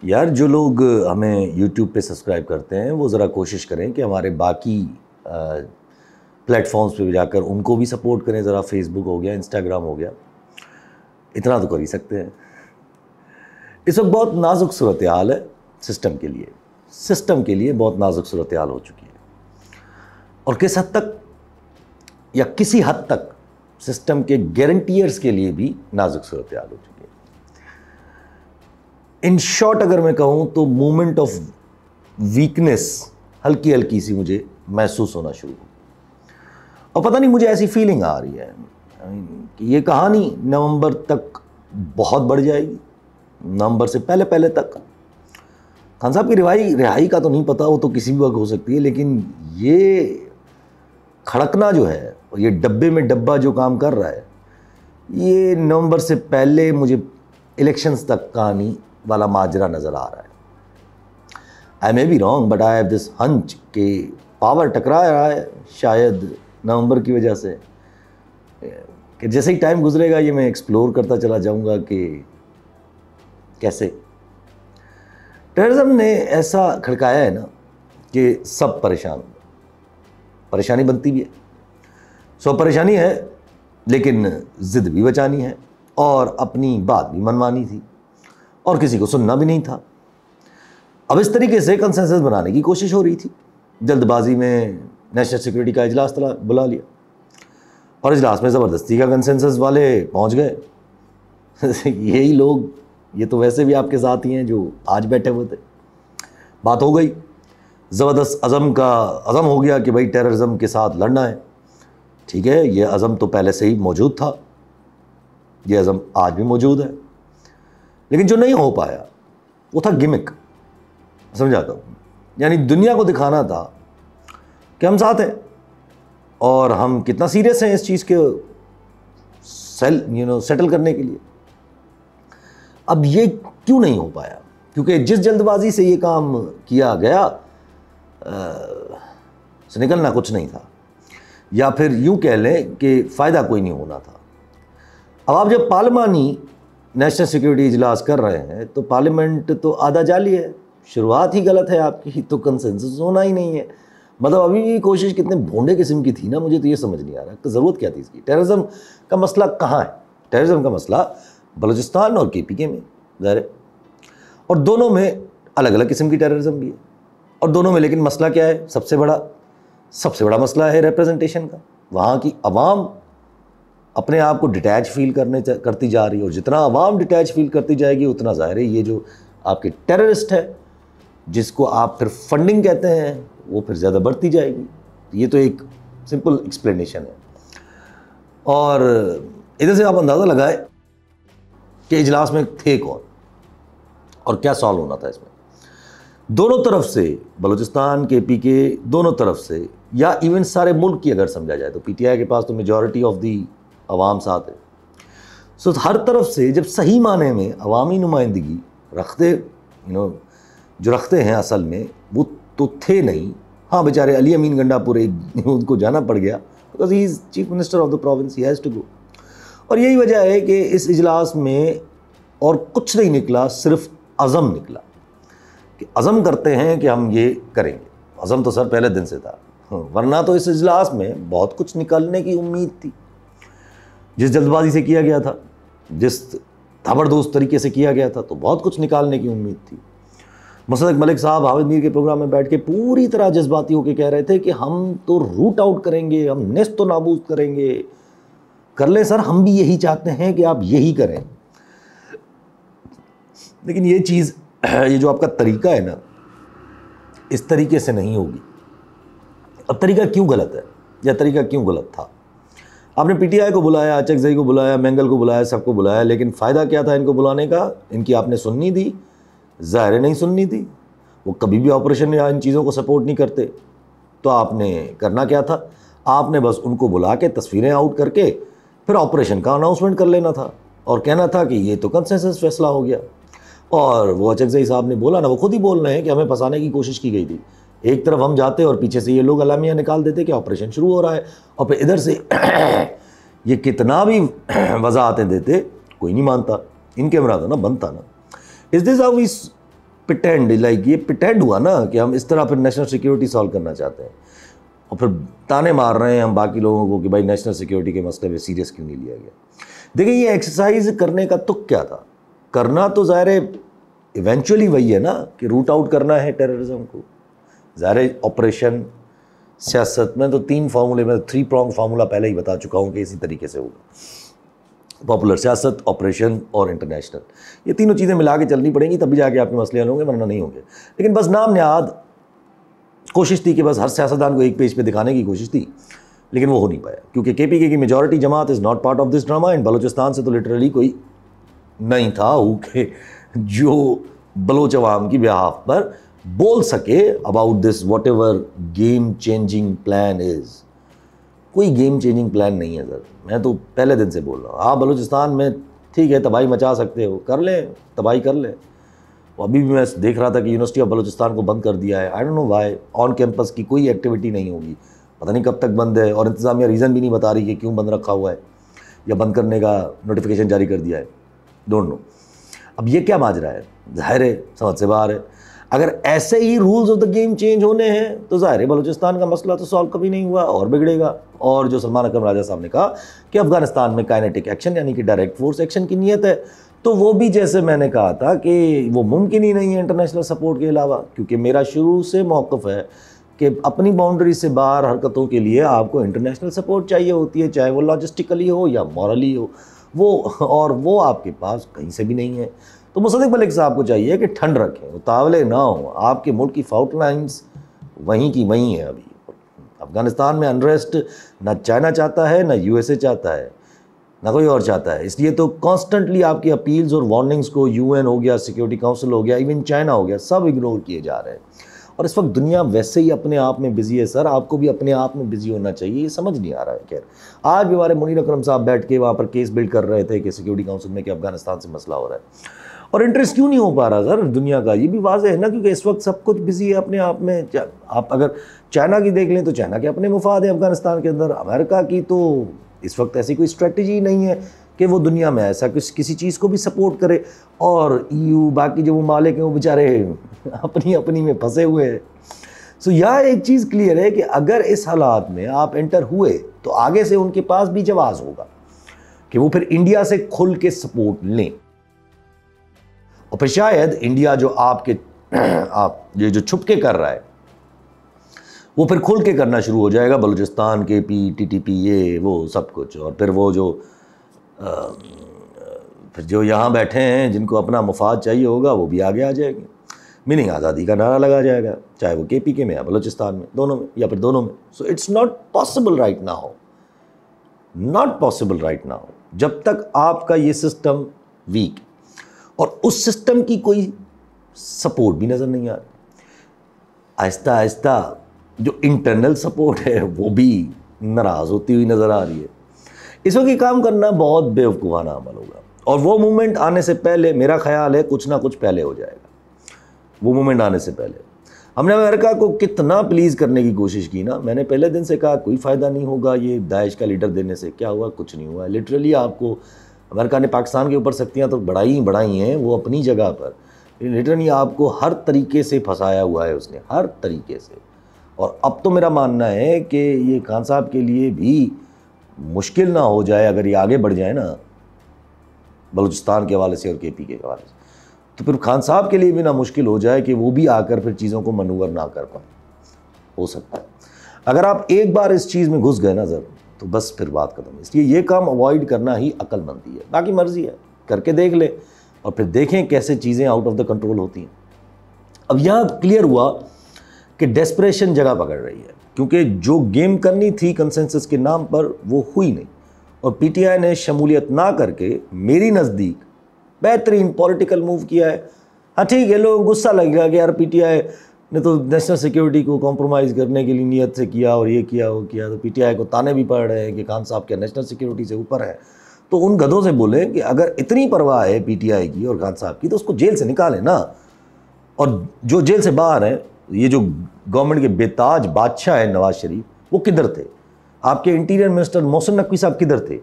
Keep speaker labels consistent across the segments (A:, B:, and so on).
A: यार जो लोग हमें YouTube पे सब्सक्राइब करते हैं वो ज़रा कोशिश करें कि हमारे बाकी प्लेटफॉर्म्स पे भी जाकर उनको भी सपोर्ट करें। ज़रा फेसबुक हो गया, इंस्टाग्राम हो गया, इतना तो कर ही सकते हैं। इस वक्त बहुत नाजुक सूरत हाल है सिस्टम के लिए बहुत नाजुक सूरत हाल हो चुकी है, और किस हद तक या किसी हद तक सिस्टम के गारंटियर्स के लिए भी नाजुक सूरत हाल हो चुकी है। इन शॉर्ट अगर मैं कहूँ तो मोमेंट ऑफ वीकनेस हल्की हल्की सी मुझे महसूस होना शुरू हो, और पता नहीं मुझे ऐसी फीलिंग आ रही है कि ये कहानी नवंबर तक बहुत बढ़ जाएगी, नवंबर से पहले पहले तक। खान साहब की रिहाई का तो नहीं पता, वो तो किसी भी वक्त हो सकती है, लेकिन ये खड़कना जो है और ये डब्बे में डब्बा जो काम कर रहा है, ये नवंबर से पहले मुझे इलेक्शंस तक कहानी वाला माजरा नज़र आ रहा है। I may be wrong but I have this hunch कि पावर टकरा रहा है शायद नवंबर की वजह से, कि जैसे ही टाइम गुजरेगा ये मैं एक्सप्लोर करता चला जाऊंगा कि कैसे टेररिज्म ने ऐसा खड़काया है ना कि सब परेशानी बनती भी है। सो परेशानी है, लेकिन ज़िद भी बचानी है और अपनी बात भी मनवानी थी और किसी को सुनना भी नहीं था। अब इस तरीके से कंसेंसस बनाने की कोशिश हो रही थी। जल्दबाजी में नेशनल सिक्योरिटी का इजलास बुला लिया और इजलास में ज़बरदस्ती का कंसेंसस वाले पहुंच गए। यही लोग, ये तो वैसे भी आपके साथ ही हैं जो आज बैठे हुए थे। बात हो गई, ज़बरदस्त अज़म हो गया कि भाई टेररिज्म के साथ लड़ना है। ठीक है, ये अज़म तो पहले से ही मौजूद था, ये अज़म आज भी मौजूद है, लेकिन जो नहीं हो पाया वो था गिमिक। समझाता हूँ, यानी दुनिया को दिखाना था कि हम साथ हैं और हम कितना सीरियस हैं इस चीज़ के सेटल करने के लिए। अब ये क्यों नहीं हो पाया? क्योंकि जिस जल्दबाजी से ये काम किया गया से निकलना कुछ नहीं था, या फिर यूँ कह लें कि फ़ायदा कोई नहीं होना था। अब आप जब पार्लिमानी नेशनल सिक्योरिटी इजलास कर रहे हैं तो पार्लियामेंट तो आधा जाली है, शुरुआत ही गलत है आपकी, तो कंसेंसस होना ही नहीं है। मतलब अभी भी कोशिश कितने भोंडे किस्म की थी ना, मुझे तो ये समझ नहीं आ रहा कि ज़रूरत क्या थी इसकी। टेररिज्म का मसला कहाँ है? टेररिज्म का मसला बलूचिस्तान और KPK में ज़ाहिर है, और दोनों में अलग अलग किस्म की टेररिज्म भी है, और दोनों में लेकिन मसला क्या है? सबसे बड़ा मसला है रिप्रेजेंटेशन का। वहाँ की आवाम अपने आप को डिटैच फील करती जा रही है, और जितना आवाम डिटैच फील करती जाएगी उतना ज़ाहिर है ये जो आपके टेररिस्ट है, जिसको आप फिर फंडिंग कहते हैं, वो फिर ज़्यादा बढ़ती जाएगी। ये तो एक सिंपल एक्सप्लेनेशन है। और इधर से आप अंदाज़ा लगाएं कि इजलास में थे कौन और क्या सॉल्व होना था इसमें। दोनों तरफ से, बलूचिस्तान KPK दोनों तरफ से, या इवन सारे मुल्क की अगर समझा जाए तो PTI के पास तो मेजॉरिटी ऑफ दी अवाम साथ है। सो हर तरफ से जब सही माने में अवामी नुमाइंदगी जो रखते हैं असल में वो तो थे नहीं। हाँ, बेचारे अली अमीन गंडापुरे उनको जाना पड़ गया because he is chief minister of the province, he has to go. और यही वजह है कि इस इजलास में और कुछ नहीं निकला, सिर्फ अज़म निकला कि अज़म करते हैं कि हम ये करेंगे। अज़म तो सर पहले दिन से था, वरना तो इस इजलास में बहुत कुछ निकलने की उम्मीद थी। जिस जल्दबाजी से किया गया था, जिस ज़बरदस्त तरीके से किया गया था, तो बहुत कुछ निकालने की उम्मीद थी। मुस्तफ़ा मलिक साहब हामिद मीर के प्रोग्राम में बैठ के पूरी तरह जज्बाती होकर कह रहे थे कि हम तो रूट आउट करेंगे, हम नेस्त तो नाबूद करेंगे। कर ले सर, हम भी यही चाहते हैं कि आप यही करें, लेकिन ये चीज़, ये जो आपका तरीका है ना, इस तरीके से नहीं होगी। अब तरीका क्यों गलत है या तरीका क्यों गलत था? आपने PTI को बुलाया, अचकज़ई को बुलाया, मैंगल को बुलाया, सबको बुलाया, लेकिन फ़ायदा क्या था इनको बुलाने का? इनकी आपने सुननी थी? ज़ाहिर नहीं सुननी थी। वो कभी भी ऑपरेशन या इन चीज़ों को सपोर्ट नहीं करते। तो आपने करना क्या था? आपने बस उनको बुला के तस्वीरें आउट करके फिर ऑपरेशन का अनाउंसमेंट कर लेना था और कहना था कि ये तो कंसेंसस फैसला हो गया। और वो अचकज़ई साहब ने बोला ना, वो खुद ही बोल रहे हैं कि हमें फंसाने की कोशिश की गई थी। एक तरफ हम जाते और पीछे से ये लोग अलामिया निकाल देते कि ऑपरेशन शुरू हो रहा है, और फिर इधर से ये कितना भी वजाहतें देते कोई नहीं मानता। इन कैमरा था ना, बनता ना। Is this how we pretend, like ये प्रिटेंड हुआ ना कि हम इस तरह फिर नेशनल सिक्योरिटी सॉल्व करना चाहते हैं, और फिर ताने मार रहे हैं हम बाकी लोगों को कि भाई नेशनल सिक्योरिटी के मसले में सीरियस क्यों नहीं लिया गया। देखिए ये एक्सरसाइज करने का तुक क्या था, करना तो ज़ाहिर है इवेंचुअली वही है ना कि रूट आउट करना है टेररिज्म को। ज़ाहिर है ऑपरेशन सियासत में तो 3 फार्मूले में 3 प्रॉन्ग फार्मूला पहले ही बता चुका हूँ कि इसी तरीके से होगा। पॉपुलर सियासत, ऑपरेशन और इंटरनेशनल, ये तीनों चीज़ें मिला के चलनी पड़ेंगी, तभी जाके आपके मसले हल होंगे, वरना नहीं होंगे। लेकिन बस नाम नेहाद कोशिश थी कि बस हर सियासतदान को एक पेज पे दिखाने की कोशिश थी, लेकिन वो हो नहीं पाया क्योंकि केपीके की majority Jamaat is not part of this drama. And Balochistan से तो लिटरली कोई नहीं था कि जो बलोच अवाम की बिहाफ पर बोल सके about this what ever game changing plan is. कोई गेम चेंजिंग प्लान नहीं है सर, मैं तो पहले दिन से बोल रहा हूँ। आप बलूचिस्तान में ठीक है तबाही मचा सकते हो, कर लें, तबाही कर लें। अभी भी मैं देख रहा था कि यूनिवर्सिटी ऑफ बलूचिस्तान को बंद कर दिया है। I don't know why, on campus की कोई एक्टिविटी नहीं होगी, पता नहीं कब तक बंद है, और इंतज़ामिया रीज़न भी नहीं बता रही कि क्यों बंद रखा हुआ है या बंद करने का नोटिफिकेशन जारी कर दिया है, डोंट नो। अब ये क्या माजरा है, ज़ाहिर है समझ से बाहर है। अगर ऐसे ही rules of the game change होने हैं तो ज़ाहिर है बलूचिस्तान का मसला तो सॉल्व कभी नहीं हुआ और बिगड़ेगा। और जो सलमान अकरम राजा साहब ने कहा कि अफगानिस्तान में काइनेटिक एक्शन यानी कि डायरेक्ट फोर्स एक्शन की नीयत है, तो वो भी जैसे मैंने कहा था कि वो मुमकिन ही नहीं है इंटरनेशनल सपोर्ट के अलावा, क्योंकि मेरा शुरू से मौक़िफ़ है कि अपनी बाउंड्री से बाहर हरकतों के लिए आपको इंटरनेशनल सपोर्ट चाहिए होती है, चाहे वो लॉजिस्टिकली हो या मॉरली हो, वो आपके पास कहीं से भी नहीं है। तो मुसद्दिक मलिक साहब को चाहिए कि ठंड रखें, उतावले ना हो। आपके मुल्क की फाउट लाइन्स वहीं की वहीं है। अभी अफ़गानिस्तान में अनरेस्ट ना चाइना चाहता है, ना यूएसए चाहता है, ना कोई और चाहता है। इसलिए तो कॉन्स्टेंटली आपकी अपील्स और वार्निंग्स को यूएन हो गया, सिक्योरिटी काउंसिल हो गया, इवन चाइना हो गया, सब इग्नोर किए जा रहे हैं। और इस वक्त दुनिया वैसे ही अपने आप में बिजी है सर, आपको भी अपने आप में बिजी होना चाहिए, ये समझ नहीं आ रहा है। खैर आज भी हमारे मुनीर अकरम साहब बैठ के वहाँ पर केस बिल्ड कर रहे थे कि सिक्योरिटी काउंसिल में कि अफगानिस्तान से मसला हो रहा है, और इंटरेस्ट क्यों नहीं हो पा रहा सर दुनिया का, ये भी वाज़ेह है ना, क्योंकि इस वक्त सब कुछ बिजी है अपने आप में। आप अगर चाइना की देख लें तो चाइना के अपने मुफाद है अफगानिस्तान के अंदर, अमेरिका की तो इस वक्त ऐसी कोई स्ट्रेटजी नहीं है कि वो दुनिया में ऐसा किसी चीज़ को भी सपोर्ट करे, और EU बाकी जो ममालिक हैं वो बेचारे अपनी अपनी में फंसे हुए हैं। सो यह एक चीज़ क्लियर है कि अगर इस हालात में आप एंटर हुए तो आगे से उनके पास भी जवाब होगा कि वो फिर इंडिया से खुल के सपोर्ट लें, और फिर शायद इंडिया जो आप ये जो छुपके कर रहा है वो फिर खुल के करना शुरू हो जाएगा, बलूचिस्तान के TTP ये वो सब कुछ। और फिर वो फिर जो यहाँ बैठे हैं जिनको अपना मुफाद चाहिए होगा वो भी आगे आ जाएंगे, मीनिंग आज़ादी का नारा लगा जाएगा, चाहे वो KPK में या बलूचिस्तान में, दोनों में या फिर दोनों में। So it's not possible right now, not possible right now, जब तक आपका ये सिस्टम वीक और उस सिस्टम की कोई सपोर्ट भी नज़र नहीं आ रही। आहिस्ता आहिस्ता जो इंटरनल सपोर्ट है वो भी नाराज़ होती हुई नज़र आ रही है। इस वक्त ये काम करना बहुत बेवकूफ़ाना अमल होगा, और वो मोमेंट आने से पहले मेरा ख्याल है कुछ ना कुछ पहले हो जाएगा। वो मोमेंट आने से पहले हमने अमेरिका को कितना प्लीज़ करने की कोशिश की ना, मैंने पहले दिन से कहा कोई फ़ायदा नहीं होगा ये दाइश का लीडर देने से। क्या हुआ? कुछ नहीं हुआ। लिटरली आपको अमेरिका ने पाकिस्तान के ऊपर सख्तियाँ तो बढ़ाई हैं वो अपनी जगह पर, लिटरली आपको हर तरीके से फंसाया हुआ है उसने, हर तरीके से। और अब तो मेरा मानना है कि ये खान साहब के लिए भी मुश्किल ना हो जाए अगर ये आगे बढ़ जाए ना बलूचिस्तान के हवाले से और KPK के हवाले से, तो फिर खान साहब के लिए भी ना मुश्किल हो जाए कि वो भी आकर फिर चीज़ों को मनूवर ना कर पाए। हो सकता है अगर आप एक बार इस चीज़ में घुस गए ना सर तो बस फिर बात खत्म। इसलिए ये काम अवॉइड करना ही अक्लमंदी है, बाकी मर्जी है, करके देख ले और फिर देखें कैसे चीज़ें आउट ऑफ द कंट्रोल होती हैं। अब यहाँ क्लियर हुआ कि डेस्परेशन जगह पकड़ रही है, क्योंकि जो गेम करनी थी कंसेंसस के नाम पर वो हुई नहीं, और PTI ने शमूलियत ना करके मेरी नज़दीक बेहतरीन पॉलिटिकल मूव किया है। हाँ ठीक है, लोगों को गुस्सा लगेगा कि यार PTI ने तो नेशनल सिक्योरिटी को कॉम्प्रोमाइज़ करने के लिए नीयत से किया और ये किया वो किया, तो PTI को ताने भी पड़ रहे हैं कि खान साहब क्या नेशनल सिक्योरिटी से ऊपर है। तो उन गधों से बोले कि अगर इतनी परवाह है PTI की और खान साहब की तो उसको जेल से निकालें ना, और जो जेल से बाहर है, ये जो गवर्नमेंट के बेताज बादशाह है नवाज शरीफ, वो किधर थे? आपके इंटीरियर मिनिस्टर मोहसिन नकवी साहब किधर थे?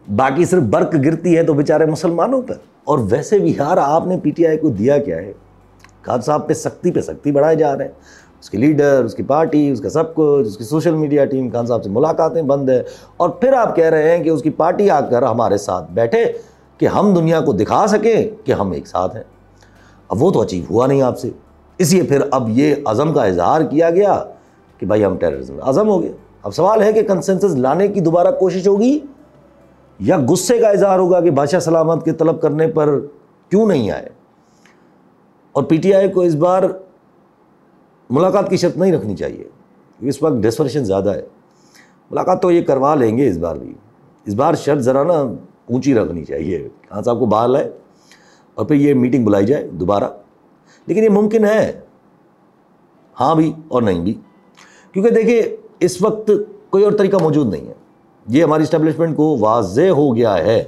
A: बाकी सिर्फ बर्क गिरती है तो बेचारे मुसलमानों पर। और वैसे भी यार आपने पीटीआई को दिया क्या है? खान साहब पे सख्ती बढ़ाए जा रहे हैं, उसके लीडर, उसकी पार्टी, उसका सब कुछ, उसकी सोशल मीडिया टीम, खान साहब से मुलाकातें बंद है, और फिर आप कह रहे हैं कि उसकी पार्टी आकर हमारे साथ बैठे कि हम दुनिया को दिखा सकें कि हम एक साथ हैं। अब वो तो अचीव हुआ नहीं आपसे, इसलिए फिर अब ये अज़म का इजहार किया गया कि भाई हम टेररिज्म अज़म हो गए। अब सवाल है कि कंसेंसस लाने की दोबारा कोशिश होगी या गुस्से का इजहार होगा कि बादशाह सलामत के तलब करने पर क्यों नहीं आए। और पीटीआई को इस बार मुलाकात की शर्त नहीं रखनी चाहिए, इस वक्त डिस्पर्शन ज़्यादा है। मुलाकात तो ये करवा लेंगे इस बार भी, इस बार शर्त ज़रा ना ऊंची रखनी चाहिए। खान साहब को बाहर लाए और फिर ये मीटिंग बुलाई जाए दोबारा। लेकिन ये मुमकिन है, हाँ भी और नहीं भी, क्योंकि देखिए इस वक्त कोई और तरीका मौजूद नहीं है। ये हमारी इस्टेब्लिशमेंट को वाज़ेह हो गया है,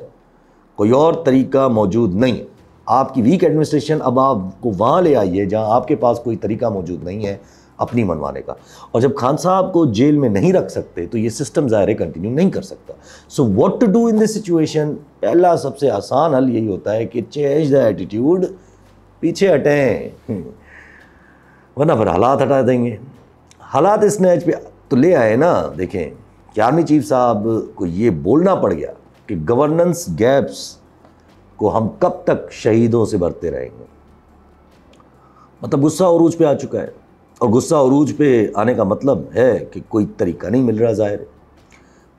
A: कोई और तरीका मौजूद नहीं है। आपकी वीक एडमिनिस्ट्रेशन अब आपको वहाँ ले आई है जहाँ आपके पास कोई तरीका मौजूद नहीं है अपनी मनवाने का। और जब खान साहब को जेल में नहीं रख सकते तो ये सिस्टम ज़ाहिर कंटिन्यू नहीं कर सकता। So what to do in this situation? पहला सबसे आसान हल यही होता है कि चेंज द एटीट्यूड, पीछे हटें, वरना फिर हालात हटा देंगे। हालात इस नहज पे तो ले आए ना। देखें कि आर्मी चीफ साहब को ये बोलना पड़ गया कि गवर्नेंस गैप्स को हम कब तक शहीदों से भरते रहेंगे। मतलब गुस्सा उरूज पे आ चुका है, और गुस्सा उरूज पे आने का मतलब है कि कोई तरीका नहीं मिल रहा। ज़ाहिर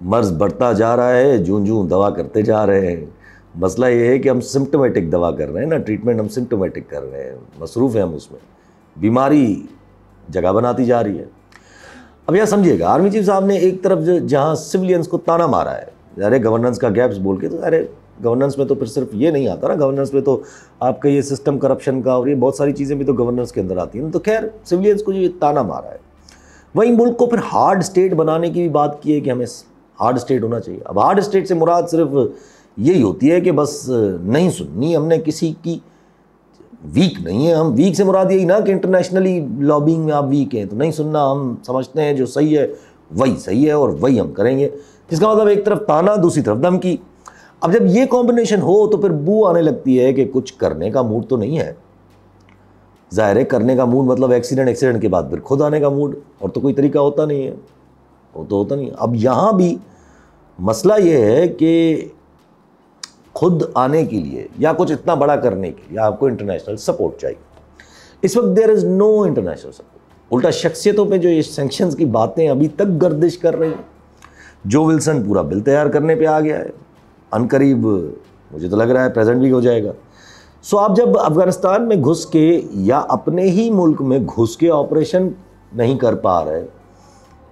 A: मर्ज़ बढ़ता जा रहा है, जूं जूं दवा करते जा रहे हैं। मसला ये है कि हम सिम्टोमेटिक दवा कर रहे हैं ना, ट्रीटमेंट हम सिम्टोमेटिक कर रहे हैं, मसरूफ़ हैं हम उसमें, बीमारी जगह बनाती जा रही है। अब यह समझिएगा, आर्मी चीफ साहब ने एक तरफ जहाँ सिविलियंस को ताना मारा है, अरे गवर्नेंस का गैप्स बोल के, तो अरे गवर्नेंस में तो फिर सिर्फ ये नहीं आता ना, गवर्नेंस में तो आपका ये सिस्टम करप्शन का और ये बहुत सारी चीज़ें भी तो गवर्नेंस के अंदर आती हैं। तो खैर सिविलियंस को जो ये ताना मारा है, वहीं मुल्क को फिर हार्ड स्टेट बनाने की भी बात की है कि हमें हार्ड स्टेट होना चाहिए। अब हार्ड स्टेट से मुराद सिर्फ यही होती है कि बस नहीं सुननी हमने किसी की, वीक नहीं है हम। वीक से मुराद यही ना कि इंटरनेशनली लॉबिंग में आप वीक हैं, तो नहीं सुनना, हम समझते हैं जो सही है वही सही है और वही हम करेंगे। इसका मतलब एक तरफ ताना, दूसरी तरफ धमकी। अब जब ये कॉम्बिनेशन हो तो फिर बू आने लगती है कि कुछ करने का मूड तो नहीं है। जाहिर है करने का मूड मतलब एक्सीडेंट के बाद फिर खुद आने का मूड, और तो कोई तरीका होता नहीं है, वो तो होता नहीं है। अब यहाँ भी मसला ये है कि खुद आने के लिए या कुछ इतना बड़ा करने के लिए आपको इंटरनेशनल सपोर्ट चाहिए। इस वक्त there is no international support. उल्टा शख्सियतों पे जो ये सैंक्शंस की बातें अभी तक गर्दिश कर रही हैं, जो विल्सन पूरा बिल तैयार करने पे आ गया है, अनकरीब मुझे तो लग रहा है प्रेजेंट भी हो जाएगा। सो आप जब अफ़गानिस्तान में घुस के या अपने ही मुल्क में घुस के ऑपरेशन नहीं कर पा रहे,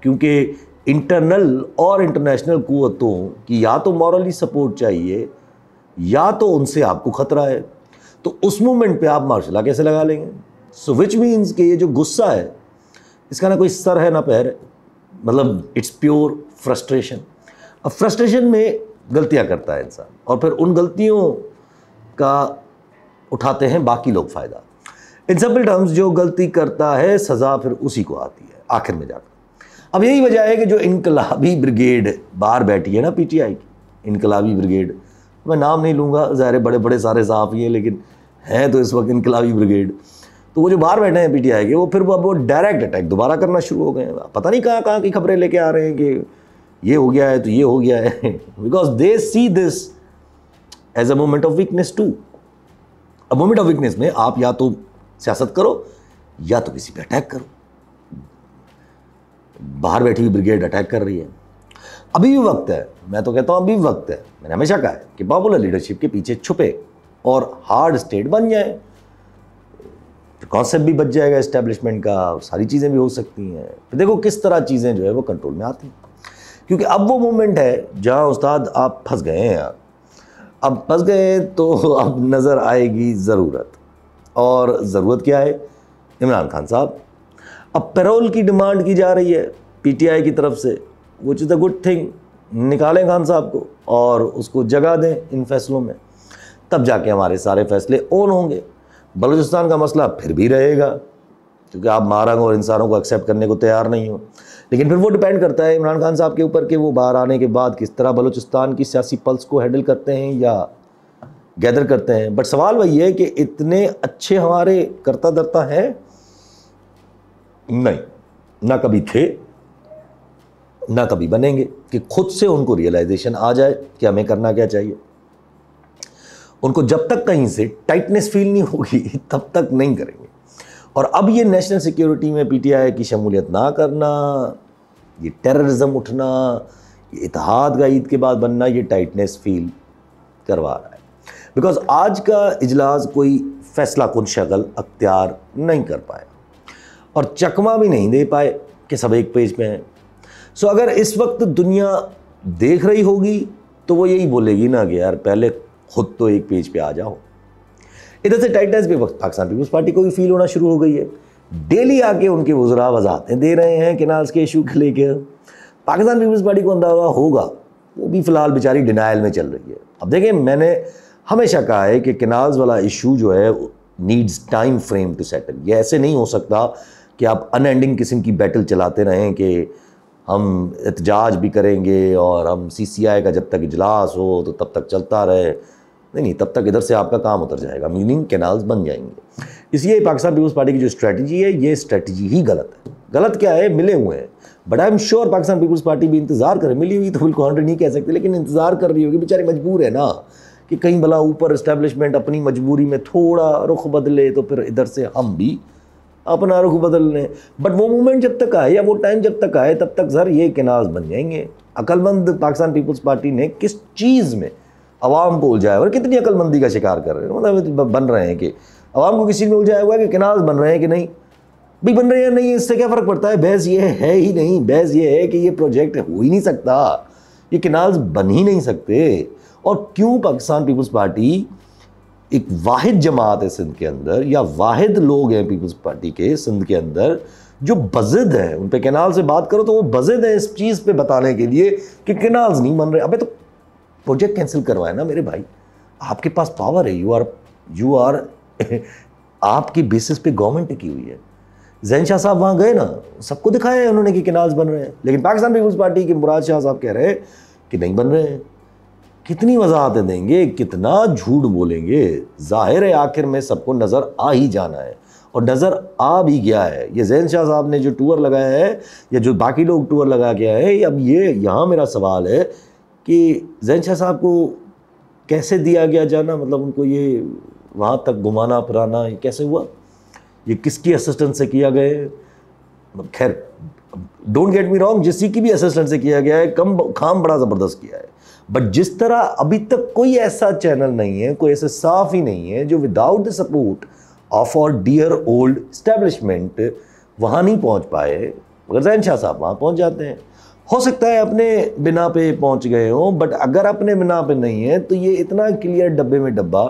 A: क्योंकि इंटरनल और इंटरनेशनल क़ुव्वतों की या तो मॉरली सपोर्ट चाहिए या तो उनसे आपको ख़तरा है, तो उस मूवमेंट पे आप मार्शल लॉ कैसे लगा लेंगे? सो विच मीन्स कि ये जो गुस्सा है इसका ना कोई सर है ना पैर है, मतलब इट्स प्योर फ्रस्ट्रेशन। अब फ्रस्ट्रेशन में गलतियां करता है इंसान, और फिर उन गलतियों का उठाते हैं बाकी लोग फ़ायदा। इन सिंपल टर्म्स, जो गलती करता है सज़ा फिर उसी को आती है आखिर में जाकर। अब यही वजह है कि जो इनकलाबी ब्रिगेड बाहर बैठी है ना पीटीआई की, इनकलाबी ब्रिगेड, मैं नाम नहीं लूँगा, ज़ाहिर बड़े बड़े सारे साफ़ी हैं, लेकिन हैं तो इस वक्त इनकलाबी ब्रिगेड। तो वो जो बाहर बैठे हैं पीटीआई के, वो फिर वो डायरेक्ट अटैक दोबारा करना शुरू हो गए हैं। पता नहीं कहाँ कहाँ की खबरें लेके आ रहे हैं कि ये हो गया है तो ये हो गया है, because they see this as a moment of weakness too. अब मोमेंट ऑफ वीकनेस में आप या तो सियासत करो या तो किसी पे अटैक करो। बाहर बैठी हुई ब्रिगेड अटैक कर रही है। अभी भी वक्त है, मैं तो कहता हूँ अभी भी वक्त है, मैंने हमेशा कहा है कि पॉपुलर लीडरशिप के पीछे छुपे और हार्ड स्टेट बन जाए, कॉन्सेप्ट भी बच जाएगा एस्टेब्लिशमेंट का, सारी चीज़ें भी हो सकती हैं। फिर देखो किस तरह चीज़ें जो है वो कंट्रोल में आती हैं, क्योंकि अब वो मोमेंट है जहाँ उस्ताद आप फंस गए हैं यार। अब फंस गए तो अब नज़र आएगी ज़रूरत, और ज़रूरत क्या है? इमरान खान साहब। अब पैरोल की डिमांड की जा रही है पीटीआई की तरफ से, which is the good thing. निकालें खान साहब को और उसको जगह दें इन फैसलों में, तब जाके हमारे सारे फैसले ऑन होंगे। बलूचिस्तान का मसला फिर भी रहेगा, क्योंकि आप मारंग और इंसानों को एक्सेप्ट करने को तैयार नहीं हो। लेकिन फिर वो डिपेंड करता है इमरान खान साहब के ऊपर कि वो बाहर आने के बाद किस तरह बलूचिस्तान की सियासी पल्स को हैंडल करते हैं, या गैदर करते हैं। बट सवाल वही है कि इतने अच्छे हमारे करता धरता हैं? नहीं, ना कभी थे, ना कभी बनेंगे, कि खुद से उनको रियलाइजेशन आ जाए कि हमें करना क्या चाहिए। उनको जब तक कहीं से टाइटनेस फील नहीं होगी तब तक नहीं करेंगे। और अब ये नेशनल सिक्योरिटी में पीटीआई की शमूलियत ना करना, ये टेररिज्म उठना, ये इत्तेहाद का ईद के बाद बनना, ये टाइटनेस फील करवा रहा है। बिकॉज आज का इजलास कोई फैसला कुन शगल अख्तियार नहीं कर पाए और चकमा भी नहीं दे पाए कि सब एक पेज पे हैं। सो अगर इस वक्त दुनिया देख रही होगी तो वो यही बोलेगी ना कि यार पहले खुद तो एक पेज पे आ जाओ। इधर से टाइटनेस भी पाकिस्तान पीपल्स पार्टी को भी फील होना शुरू हो गई है। डेली आके उनके वज़रा वजाहतें दे रहे हैं किनाल्स के इशू के लेकर। पाकिस्तान पीपल्स पार्टी को अंदाजा होगा, वो भी फ़िलहाल बेचारी डिनाइल में चल रही है। अब देखें, मैंने हमेशा कहा है कि किनाल्स वाला इशू जो है needs time frame to settle. ये ऐसे नहीं हो सकता कि आप अनएंडिंग किस्म की बैटल चलाते रहें कि हम एहतजाज भी करेंगे और हम CCI का जब तक इजलास हो तो तब तक चलता रहे। नहीं, तब तक इधर से आपका काम उतर जाएगा, मीनिंग कैनाल्स बन जाएंगे। इसलिए पाकिस्तान पीपल्स पार्टी की जो स्ट्रेटजी है, ये स्ट्रेटजी ही गलत है। गलत क्या है, मिले हुए हैं, but I am sure Pakistan Peoples Party भी इंतजार करे। मिली हुई तो बिल्कुल 100 नहीं कह सकते, लेकिन इंतजार कर रही होगी। बेचारे मजबूर है ना कि कहीं भला ऊपर इस्टेब्लिशमेंट अपनी मजबूरी में थोड़ा रुख बदले तो फिर इधर से हम भी अपना रुख बदल लें। बट वो मोमेंट जब तक आए या वो टाइम जब तक आए तब तक सर ये कैनाल्स बन जाएंगे। अक्लमंद पाकिस्तान पीपल्स पार्टी ने किस चीज़ में अवाम को उलझाया और कितनी अक्लमंदी का शिकार कर रहे हैं, मतलब बन रहे हैं कि अवाम को किसी में उलझाया हुआ है कि कैनाल्स बन रहे हैं कि नहीं भी बन रहे हैं नहीं, इससे क्या फ़र्क पड़ता है। बहस ये है ही नहीं, बहस ये है कि ये प्रोजेक्ट हो ही नहीं सकता, ये कैनाल्स बन ही नहीं सकते। और क्यों पाकिस्तान पीपल्स पार्टी एक वाहिद जमात है सिंध के अंदर, या वाहिद लोग हैं पीपल्स पार्टी के सिंध के अंदर जो बज़िद हैं, उन पे कैनाल से बात करो तो वो बज़िद हैं इस चीज़ पे बताने के लिए कि कैनाल्स नहीं बन रहे। अबे तो प्रोजेक्ट कैंसिल करवाए ना मेरे भाई, आपके पास पावर है, यू आर आपकी बेसिस पे गवर्नमेंट टिकी हुई है। जैन शाह साहब वहाँ गए ना, सबको दिखाया है उन्होंने कि कैनाल्स बन रहे हैं, लेकिन पाकिस्तान पीपल्स पार्टी के मुराद शाह साहब कह रहे हैं कि नहीं बन रहे हैं। कितनी वजाहतें देंगे, कितना झूठ बोलेंगे। जाहिर है आखिर में सबको नज़र आ ही जाना है और नज़र आ भी गया है। ये जैन शाह साहब ने जो टूर लगाया है या जो बाकी लोग टूर लगा के आए हैं, अब ये यहाँ मेरा सवाल है कि जैन शाह साहब को कैसे दिया गया जाना, मतलब उनको ये वहाँ तक घुमाना फिराना ये कैसे हुआ, ये किसकी असिस्टेंस से किया गया। खैर डोंट गेट मी रॉन्ग, जिसकी की भी असिस्टेंस से किया गया है, काम बड़ा ज़बरदस्त किया है। बट जिस तरह अभी तक कोई ऐसा चैनल नहीं है, कोई ऐसा साफ ही नहीं है जो without the support of our dear old establishment वहाँ नहीं पहुँच पाए, मगर जैन शाह साहब वहाँ पहुँच जाते हैं। हो सकता है अपने बिना पे पहुँच गए हों, बट अगर अपने बिना पे नहीं है तो ये इतना क्लियर डब्बे में डब्बा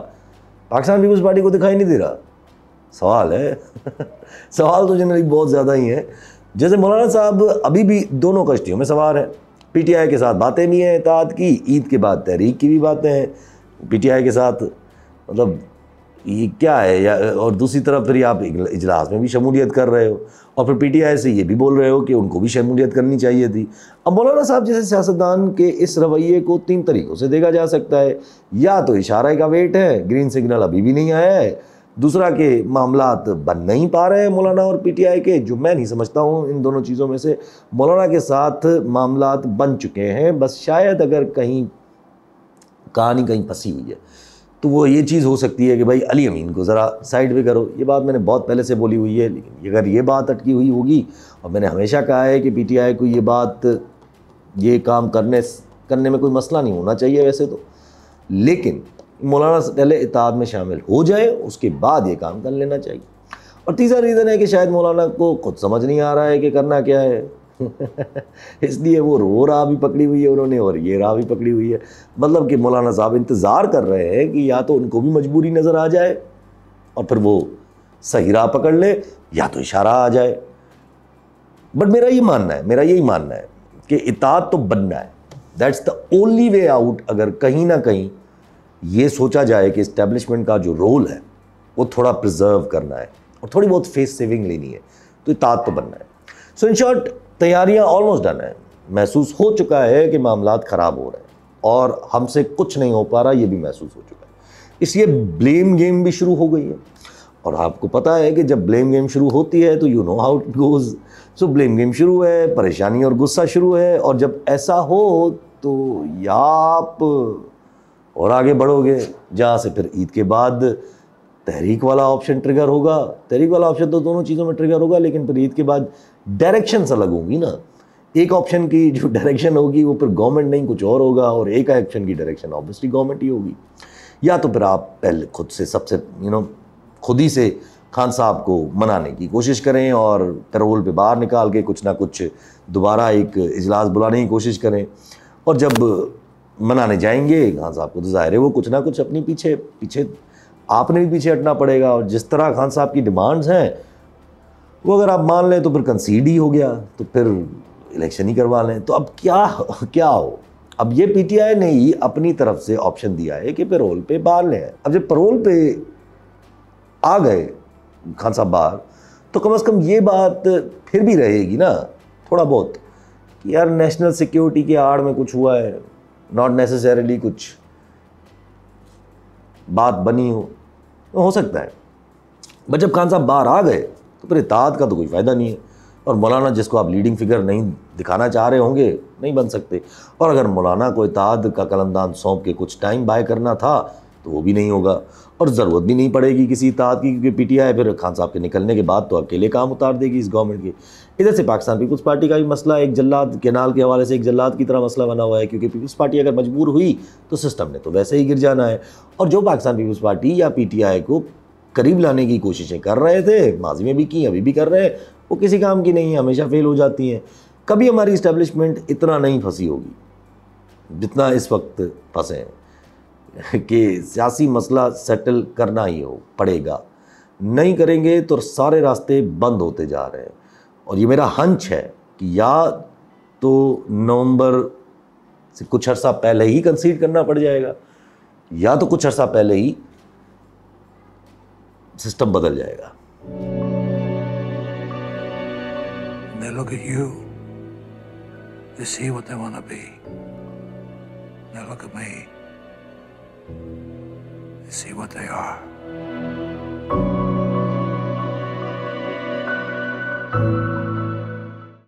A: पाकिस्तान पीपल्स पार्टी को दिखाई नहीं दे रहा। सवाल है सवाल तो जनरली बहुत ज़्यादा ही है। जैसे मौलाना साहब अभी भी दोनों कश्तियों में सवार हैं, पीटीआई के साथ बातें भी हैं इत्तेहाद की, ईद के बाद तहरीक की भी बातें हैं, पीटीआई के साथ मतलब ये क्या है और दूसरी तरफ फिर आप इजलास में भी शमूलियत कर रहे हो और फिर पीटीआई से ये भी बोल रहे हो कि उनको भी शमूलियत करनी चाहिए थी। अब मौलाना साहब जैसे सियासतदान के इस रवैये को 3 तरीक़ों से देखा जा सकता है। या तो इशारे का वेट है, ग्रीन सिग्नल अभी भी नहीं आया है, दूसरा के मामलात बन नहीं पा रहे हैं मौलाना और पीटीआई के, जो मैं नहीं समझता हूँ इन दोनों चीज़ों में से मौलाना के साथ मामलात बन चुके हैं, बस शायद अगर कहीं कहानी कहीं फंसी हुई है तो वो ये चीज़ हो सकती है कि भाई अली अमीन को ज़रा साइड पे करो। ये बात मैंने बहुत पहले से बोली हुई है, लेकिन अगर ये बात अटकी हुई होगी, और मैंने हमेशा कहा है कि पीटीआई को ये काम करने में कोई मसला नहीं होना चाहिए वैसे तो, लेकिन मौलाना से पहले इत्तेहाद में शामिल हो जाए, उसके बाद ये काम कर लेना चाहिए। और तीसरा रीज़न है कि शायद मौलाना को खुद समझ नहीं आ रहा है कि करना क्या है इसलिए वो राह भी पकड़ी हुई है उन्होंने और ये राह भी पकड़ी हुई है। मतलब कि मौलाना साहब इंतज़ार कर रहे हैं कि या तो उनको भी मजबूरी नज़र आ जाए और फिर वो सही राह पकड़ ले, या तो इशारा आ जाए। बट मेरा यही मानना है कि इत्तेहाद तो बनना है, that's the only way out. अगर कहीं ना कहीं ये सोचा जाए कि इस्टेब्लिशमेंट का जो रोल है वो थोड़ा प्रिजर्व करना है और थोड़ी बहुत फेस सेविंग लेनी है, तो इत्तेहाद तो बनना है। सो इन शॉर्ट तैयारियां ऑलमोस्ट डन है। महसूस हो चुका है कि मामलात ख़राब हो रहे हैं और हमसे कुछ नहीं हो पा रहा, ये भी महसूस हो चुका है। इसलिए ब्लेम गेम भी शुरू हो गई है। और आपको पता है कि जब ब्लेम गेम शुरू होती है तो you know how it goes. So blame game शुरू है, परेशानी और गुस्सा शुरू है, और जब ऐसा हो तो या आप और आगे बढ़ोगे, जहाँ से फिर ईद के बाद तहरीक वाला ऑप्शन ट्रिगर होगा। तहरीक वाला ऑप्शन तो दोनों चीज़ों में ट्रिगर होगा, लेकिन फिर ईद के बाद डायरेक्शंस अलग होंगी ना। एक ऑप्शन की जो डायरेक्शन होगी वो फिर गवर्नमेंट नहीं कुछ और होगा, और एक एक्शन की डायरेक्शन ऑब्वियसली गवर्नमेंट ही होगी। या तो फिर आप पहले खुद से सबसे खुद ही से खान साहब को मनाने की कोशिश करें और पैरोल पे बाहर निकाल के कुछ ना कुछ दोबारा एक इजलास बुलाने की कोशिश करें। और जब मनाने जाएंगे खान साहब को तो जाहिर है वो कुछ ना कुछ अपनी पीछे आपने भी पीछे हटना पड़ेगा। और जिस तरह खान साहब की डिमांड्स हैं वो अगर आप मान लें तो फिर कंसीड ही हो गया, तो फिर इलेक्शन ही करवा लें। तो अब क्या हो, अब ये पीटीआई ने ही अपनी तरफ से ऑप्शन दिया है कि पैरोल पे बाहर ले आए। अब जब पैरोल पे आ गए खान साहब बाहर, तो कम से कम ये बात फिर भी रहेगी ना थोड़ा बहुत कि यार नेशनल सिक्योरिटी के आड़ में कुछ हुआ है, नॉट नेसेसरीली कुछ बात बनी हो सकता है। बट जब खान साहब बाहर आ गए तो फिर इत्तेहाद का तो कोई फ़ायदा नहीं है, और मौलाना जिसको आप लीडिंग फिगर नहीं दिखाना चाह रहे होंगे नहीं बन सकते। और अगर मौलाना को इत्तेहाद का कलमदान सौंप के कुछ टाइम बाय करना था तो वो भी नहीं होगा, और ज़रूरत भी नहीं पड़ेगी किसी इत्तेहाद की, क्योंकि पीटीआई फिर खान साहब के निकलने के बाद तो अकेले काम उतार देगी इस गवर्नमेंट के। इधर से पाकिस्तान पीपल्स पार्टी का भी मसला एक जल्लाद केनाल के हवाले से एक जल्लाद की तरह मसला बना हुआ है, क्योंकि पीपल्स पार्टी अगर मजबूर हुई तो सिस्टम ने तो वैसे ही गिर जाना है। और जो पाकिस्तान पीपल्स पार्टी या पीटीआई को करीब लाने की कोशिशें कर रहे थे, माजी में भी की, अभी भी कर रहे हैं, वो किसी काम की नहीं है, हमेशा फेल हो जाती हैं। कभी हमारी इस्टेब्लिशमेंट इतना नहीं फंसी होगी जितना इस वक्त फंसे हैं कि सियासी मसला सेटल करना ही पड़ेगा। नहीं करेंगे तो सारे रास्ते बंद होते जा रहे हैं। और ये मेरा हंच है कि या तो नवंबर से कुछ अर्सा पहले ही कंसीड करना पड़ जाएगा, या तो कुछ अर्सा पहले ही सिस्टम बदल जाएगा।
B: They look at you, they see what they want to be. They look at me, they see what they are.